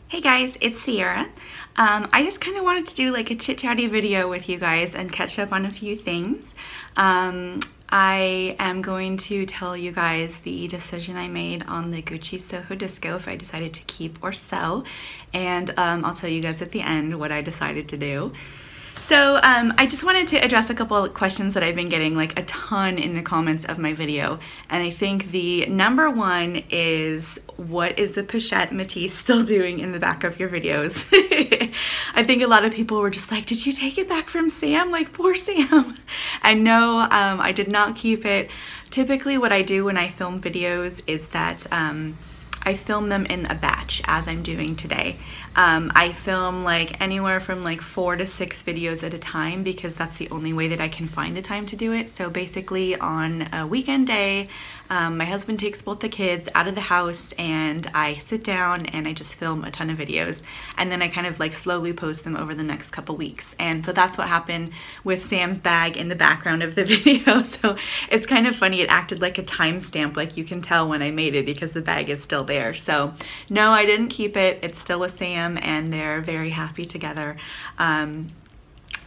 Hey guys, it's Sierra. I just kind of wanted to do like a chit-chatty video with you guys and catch up on a few things. I am going to tell you guys the decision I made on the Gucci Soho Disco, if I decided to keep or sell, and I'll tell you guys at the end what I decided to do. So I just wanted to address a couple of questions that I've been getting like a ton in the comments of my video, and I think the number one is, what is the pochette Matisse still doing in the back of your videos? I think a lot of people were just like, did you take it back from Sam? Like, poor Sam. And no, I did not keep it. Typically what I do when I film videos is that I film them in a batch, as I'm doing today. I film like anywhere from like 4 to 6 videos at a time because that's the only way that I can find the time to do it. So basically on a weekend day, my husband takes both the kids out of the house and I sit down and I just film a ton of videos, and then I kind of like slowly post them over the next couple weeks. And so that's what happened with Sam's bag in the background of the video. So it's kind of funny, it acted like a timestamp, like you can tell when I made it because the bag is still there. So no, I didn't keep it. It's still with Sam and they're very happy together.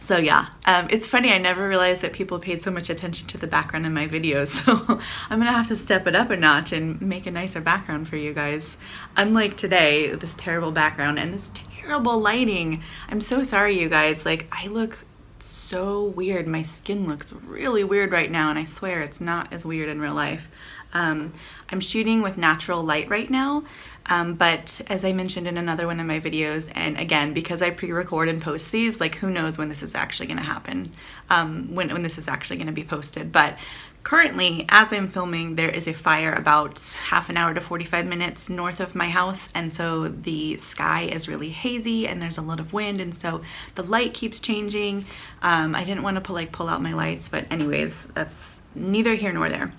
So yeah, it's funny, I never realized that people paid so much attention to the background in my videos, so I'm gonna have to step it up a notch and make a nicer background for you guys. Unlike today, this terrible background and this terrible lighting. I'm so sorry, you guys. Like, I look so weird. My skin looks really weird right now, and I swear it's not as weird in real life. I'm shooting with natural light right now, but as I mentioned in another one of my videos, and again, because I pre-record and post these, like who knows when this is actually going to happen, when this is actually going to be posted. But currently, as I'm filming, there is a fire about half an hour to 45 minutes north of my house, and so the sky is really hazy and there's a lot of wind, and so the light keeps changing. I didn't want to pull out my lights, but anyways, that's neither here nor there.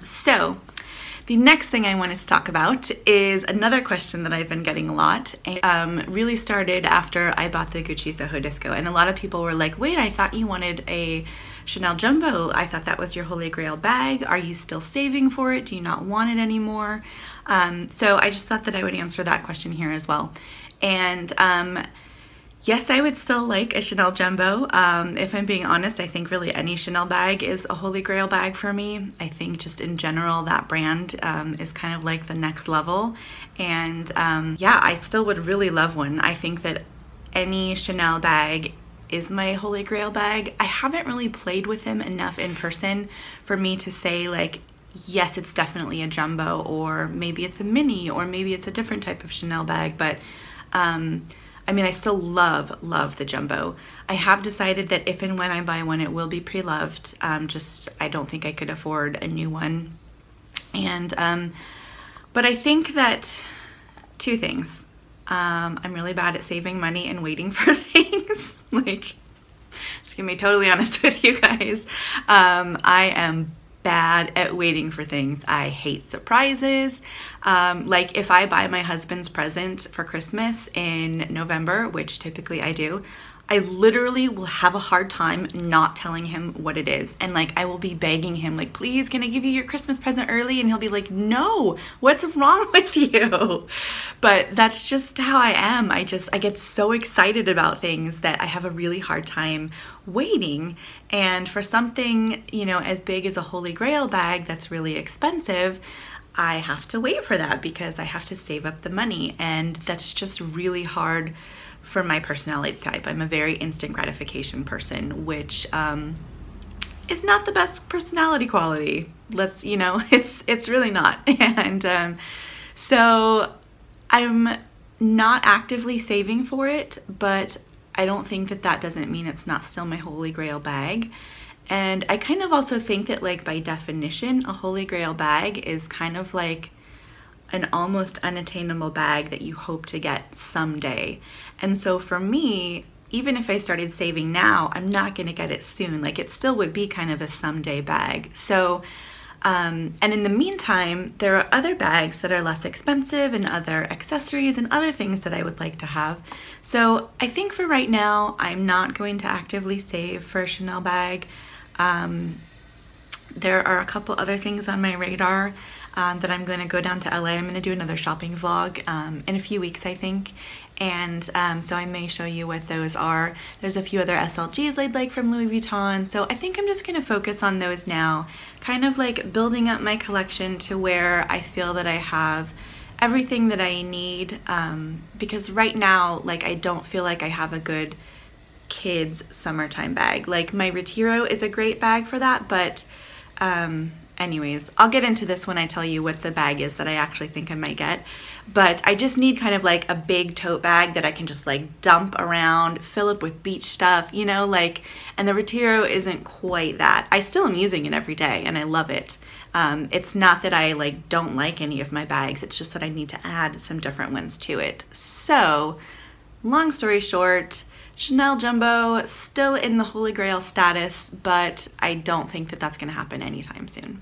So the next thing I wanted to talk about is another question that I've been getting a lot. Really started after I bought the Gucci Soho Disco, and a lot of people were like, wait, I thought you wanted a Chanel Jumbo. I thought that was your holy grail bag. Are you still saving for it? Do you not want it anymore? So I just thought that I would answer that question here as well. And yes, I would still like a Chanel Jumbo. If I'm being honest, I think really any Chanel bag is a holy grail bag for me. I think just in general, that brand is kind of like the next level. And yeah, I still would really love one. I think that any Chanel bag is my holy grail bag. I haven't really played with them enough in person for me to say like, yes, it's definitely a Jumbo, or maybe it's a mini, or maybe it's a different type of Chanel bag. But I mean, I still love the Jumbo. I have decided that if and when I buy one, it will be pre-loved. I don't think I could afford a new one. And, but I think that two things. I'm really bad at saving money and waiting for things. Like, just gonna be totally honest with you guys. I am bad at waiting for things. I hate surprises. Like if I buy my husband's present for Christmas in November, which typically I do, I literally will have a hard time not telling him what it is. And like, I will be begging him like, please, can I give you your Christmas present early? And he'll be like, no, what's wrong with you? But that's just how I am. I get so excited about things that I have a really hard time waiting. And for something, you know, as big as a holy grail bag that's really expensive, I have to wait for that because I have to save up the money. And that's just really hard for my personality type. I'm a very instant gratification person, which is not the best personality quality. Let's, you know, it's really not. And so I'm not actively saving for it, but I don't think that that doesn't mean it's not still my holy grail bag. And I kind of also think that, like, by definition, a holy grail bag is kind of like an almost unattainable bag that you hope to get someday. And so for me, even if I started saving now, I'm not gonna get it soon. Like, it still would be kind of a someday bag. So, and in the meantime, there are other bags that are less expensive and other accessories and other things that I would like to have. So I think for right now, I'm not going to actively save for a Chanel bag. There are a couple other things on my radar. that I'm going to go down to LA. I'm going to do another shopping vlog in a few weeks, I think. And so I may show you what those are. There's a few other SLGs I'd like from Louis Vuitton. So I think I'm just going to focus on those now, kind of like building up my collection to where I feel that I have everything that I need, because right now, like, I don't feel like I have a good kids summertime bag. Like, my Retiro is a great bag for that, but anyways, I'll get into this when I tell you what the bag is that I actually think I might get. But I just need kind of like a big tote bag that I can just like dump around, fill up with beach stuff, you know, like, and the Retiro isn't quite that. I still am using it every day and I love it. It's not that I like don't like any of my bags, it's just that I need to add some different ones to it. So, long story short, Chanel Jumbo still in the Holy Grail status, but I don't think that that's gonna happen anytime soon.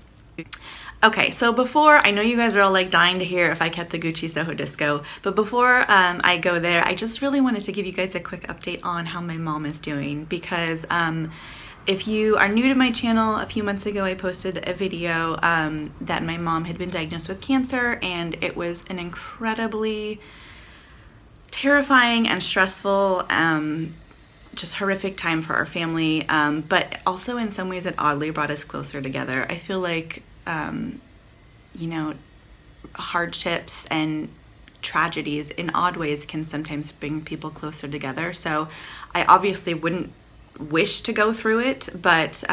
Okay, so before, I know you guys are all like dying to hear if I kept the Gucci Soho Disco, but before I go there, I just really wanted to give you guys a quick update on how my mom is doing, because if you are new to my channel, a few months ago I posted a video that my mom had been diagnosed with cancer, and it was an incredibly terrifying and stressful, just horrific time for our family, but also in some ways it oddly brought us closer together. I feel like, you know, hardships and tragedies in odd ways can sometimes bring people closer together. So I obviously wouldn't wish to go through it, but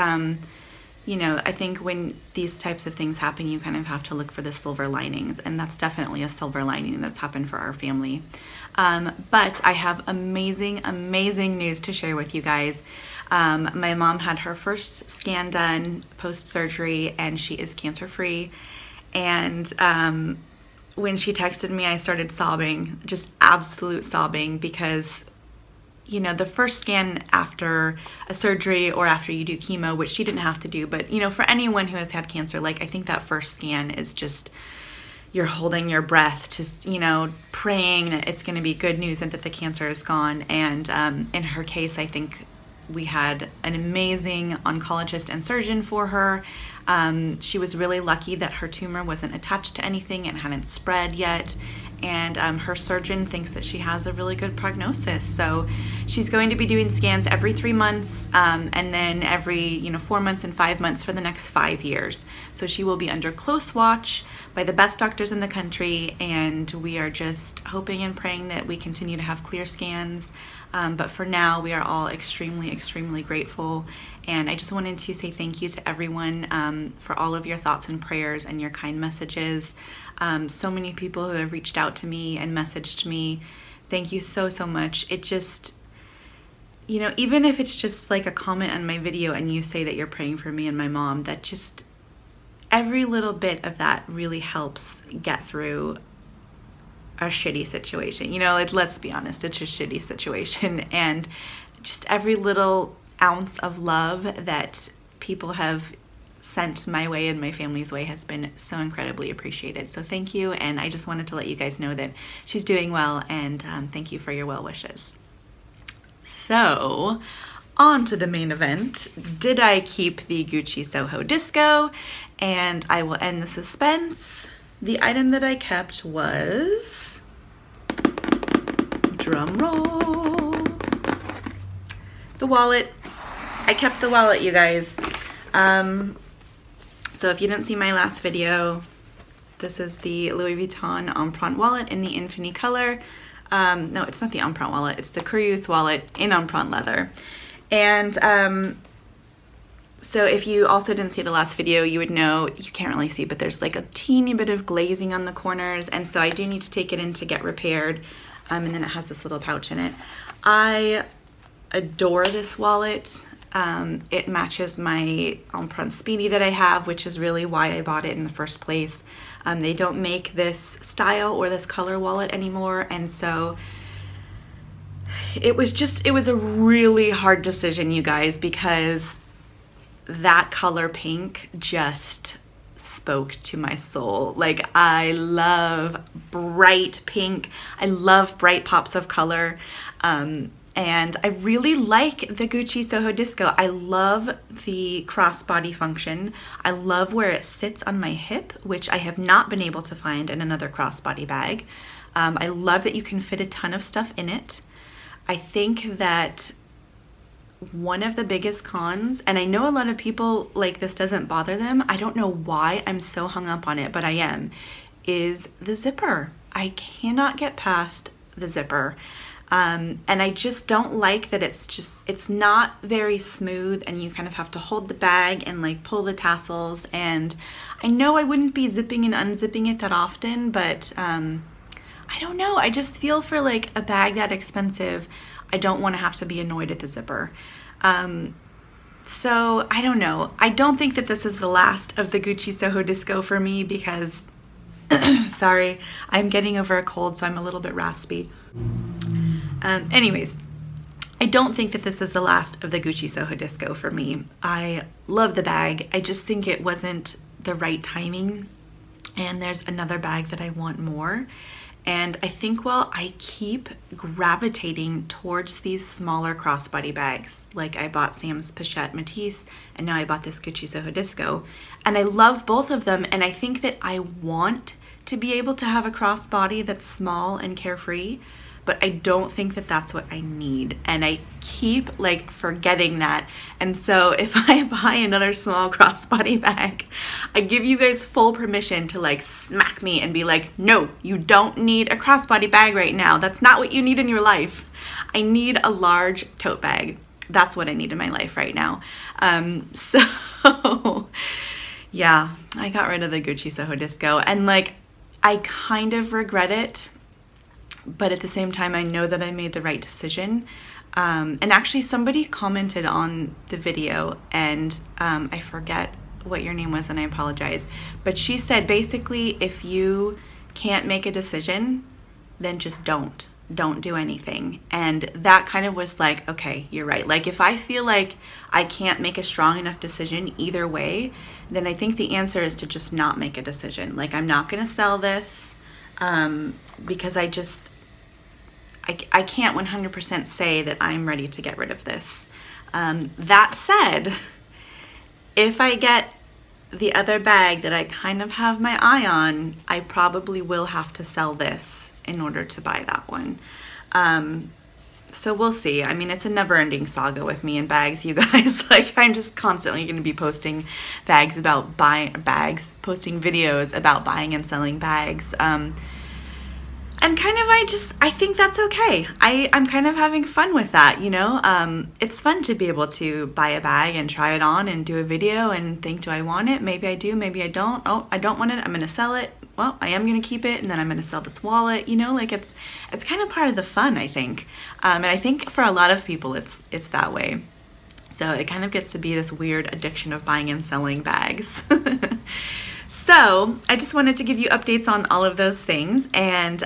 you know, I think when these types of things happen, you kind of have to look for the silver linings, and that's definitely a silver lining that's happened for our family. But I have amazing, amazing news to share with you guys. My mom had her first scan done post-surgery, and she is cancer-free. And when she texted me, I started sobbing, just absolute sobbing, because you know, the first scan after a surgery or after you do chemo, which she didn't have to do, but you know, for anyone who has had cancer, like, I think that first scan is just, you're holding your breath, just, you know, praying that it's going to be good news and that the cancer is gone. And in her case, I think we had an amazing oncologist and surgeon for her. She was really lucky that her tumor wasn't attached to anything and hadn't spread yet. And her surgeon thinks that she has a really good prognosis. So she's going to be doing scans every 3 months, and then every, you know, 4 months and 5 months for the next 5 years. So she will be under close watch by the best doctors in the country, and we are just hoping and praying that we continue to have clear scans. But for now, we are all extremely, extremely grateful. And I just wanted to say thank you to everyone for all of your thoughts and prayers and your kind messages. So many people who have reached out to me and messaged me. Thank you so, so much. It just, you know, even if it's just like a comment on my video and you say that you're praying for me and my mom, that just, every little bit of that really helps get through a shitty situation. You know, like, let's be honest, it's a shitty situation, and just every little ounce of love that people have sent my way and my family's way has been so incredibly appreciated. So thank you, and I just wanted to let you guys know that she's doing well, and thank you for your well wishes. So on to the main event. Did I keep the Gucci Soho Disco? And I will end the suspense. The item that I kept was, drum roll, the wallet. I kept the wallet, you guys. So if you didn't see my last video, this is the Louis Vuitton Empreinte wallet in the Infinity color. No, it's not the Empreinte wallet, it's the Cruise wallet in Empreinte leather. And so if you also didn't see the last video, you would know, you can't really see, but there's like a teeny bit of glazing on the corners, and so I do need to take it in to get repaired. And then it has this little pouch in it. I adore this wallet. It matches my Empreinte Speedy that I have, which is really why I bought it in the first place. They don't make this style or this color wallet anymore, and so it was a really hard decision, you guys, because that color pink just spoke to my soul. Like, I love bright pink. I love bright pops of color. And and I really like the Gucci Soho Disco. I love the crossbody function. I love where it sits on my hip, which I have not been able to find in another crossbody bag. I love that you can fit a ton of stuff in it. I think that one of the biggest cons, and I know a lot of people like this doesn't bother them, I don't know why I'm so hung up on it, but I am, is the zipper. I cannot get past the zipper. And I just don't like that it's not very smooth, and you kind of have to hold the bag and like pull the tassels. And I know I wouldn't be zipping and unzipping it that often, but I don't know. I just feel for like a bag that expensive, I don't want to have to be annoyed at the zipper. So I don't know. I don't think that this is the last of the Gucci Soho Disco for me because, sorry, I'm getting over a cold, so I'm a little bit raspy. Anyways, I don't think that this is the last of the Gucci Soho Disco for me. I love the bag. I just think it wasn't the right timing, and there's another bag that I want more. And I think, well, I keep gravitating towards these smaller crossbody bags. Like I bought Sam's Pochette Matisse, and now I bought this Gucci Soho Disco. And I love both of them, and I think that I want to be able to have a crossbody that's small and carefree, but I don't think that that's what I need. And I keep like forgetting that. And so if I buy another small crossbody bag, I give you guys full permission to like smack me and be like, no, you don't need a crossbody bag right now. That's not what you need in your life. I need a large tote bag. That's what I need in my life right now. So yeah, I got rid of the Gucci Soho Disco, and like, I kind of regret it, but at the same time, I know that I made the right decision. And actually somebody commented on the video, and I forget what your name was and I apologize, but she said basically if you can't make a decision, then just don't do anything. And that kind of was like, okay, you're right. Like if I feel like I can't make a strong enough decision either way, then I think the answer is to just not make a decision. Like I'm not gonna sell this because I can't 100% say that I'm ready to get rid of this. That said, if I get the other bag that I kind of have my eye on, I probably will have to sell this in order to buy that one. So we'll see. I mean, it's a never-ending saga with me and bags, you guys. Like I'm just constantly going to be posting posting videos about buying and selling bags. And kind of, I think that's okay. I'm kind of having fun with that, you know? It's fun to be able to buy a bag and try it on and do a video and think, do I want it? Maybe I do, maybe I don't. Oh, I don't want it, I'm gonna sell it. Well, I am gonna keep it, and then I'm gonna sell this wallet, you know? Like it's kind of part of the fun, I think. And I think for a lot of people, it's that way. So it kind of gets to be this weird addiction of buying and selling bags. So I just wanted to give you updates on all of those things, and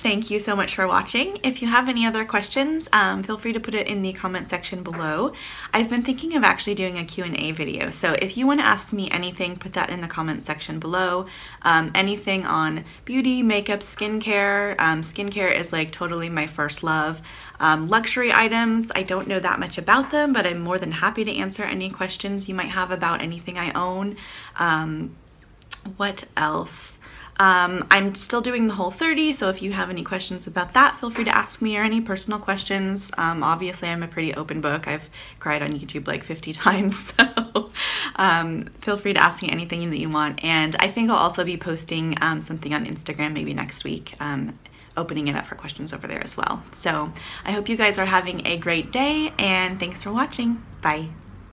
thank you so much for watching. If you have any other questions, feel free to put it in the comment section below. I've been thinking of actually doing a Q&A video, so if you want to ask me anything, put that in the comment section below. Anything on beauty, makeup, skincare. Skincare is like totally my first love. Luxury items, I don't know that much about them, but I'm more than happy to answer any questions you might have about anything I own. What else? I'm still doing the Whole30, so if you have any questions about that, feel free to ask me, or any personal questions. Obviously, I'm a pretty open book. I've cried on YouTube like 50 times, so feel free to ask me anything that you want. And I think I'll also be posting something on Instagram maybe next week, opening it up for questions over there as well. So I hope you guys are having a great day, and thanks for watching. Bye.